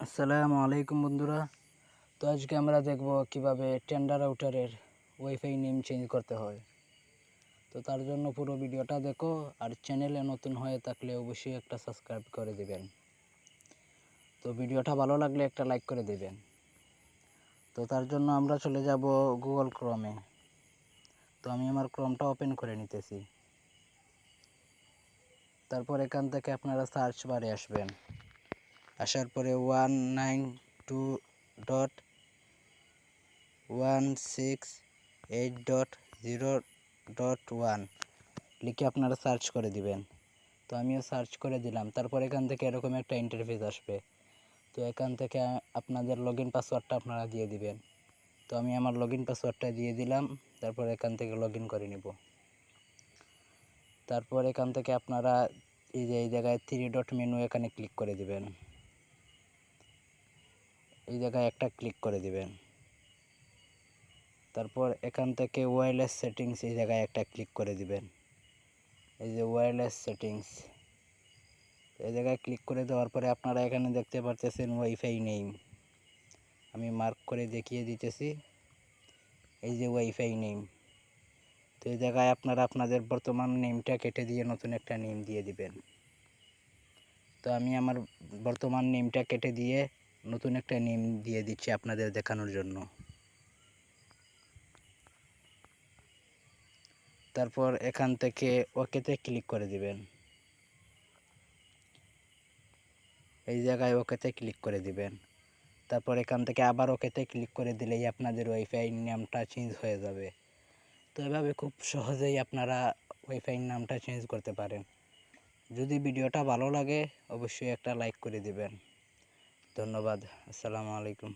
আসসালামু আলাইকুম বন্ধুরা। তো আজকে আমরা দেখব কিভাবে টেন্ডার রাউটারের ওয়াইফাই নেম চেঞ্জ করতে হয়। তো তার জন্য পুরো ভিডিওটা দেখো, আর চ্যানেলে নতুন হয়ে থাকলে অবশ্যই একটা সাবস্ক্রাইব করে দিবেন। তো ভিডিওটা ভালো লাগলে একটা লাইক করে দিবেন। তো তার জন্য আমরা চলে যাব গুগল ক্রোমে। তো আমি আমার ক্রোমটা ওপেন করে নিতেছি। তারপর এখান থেকে আপনারা সার্চ বারে আসবেন। আসার পরে 192.168.0.1 লিখে আপনারা সার্চ করে দিবেন। তো আমিও সার্চ করে দিলাম। তারপর এখান থেকে এরকম একটা ইন্টারফেস আসবে। তো এখান থেকে আপনাদের লগইন পাসওয়ার্ডটা আপনারা দিয়ে দিবেন। তো আমি আমার লগইন পাসওয়ার্ডটা দিয়ে দিলাম। তারপর এখান থেকে লগইন করে নিব। তারপর এখান থেকে আপনারা এই জায়গায় 3 ডট মেনু এখানে ক্লিক করে দিবেন। এই জায়গায় একটা ক্লিক করে দিবেন। তারপর এখান থেকে ওয়্যারলেস সেটিংস এই জায়গায় একটা ক্লিক করে দিবেন। এই যে ওয়্যারলেস সেটিংস, এই জায়গায় ক্লিক করে দেওয়ার পরে আপনারা এখানে দেখতে পারতেছেন ওয়াইফাই নেম। আমি মার্ক করে দেখিয়ে দিতেছি, এই যে ওয়াইফাই নেম। তো এই জায়গায় আপনারা আপনাদের বর্তমান নেমটা কেটে দিয়ে নতুন একটা নেম দিয়ে দিবেন। তো আমি আমার বর্তমান নেমটা কেটে দিয়ে নতুন একটা নেম দিয়ে দিচ্ছি আপনাদের দেখানোর জন্য। তারপর এখান থেকে ওকেতে ক্লিক করে দিবেন। এই জায়গায় ওকেতে ক্লিক করে দিবেন। তারপর এখান থেকে আবার ওকেতে ক্লিক করে দিলেই আপনাদের ওয়াইফাই নামটা চেঞ্জ হয়ে যাবে। তো এভাবে খুব সহজেই আপনারা ওয়াইফাই নামটা চেঞ্জ করতে পারেন। যদি ভিডিওটা ভালো লাগে অবশ্যই একটা লাইক করে দিবেন। ধন্যবাদ। আসসালামু আলাইকুম।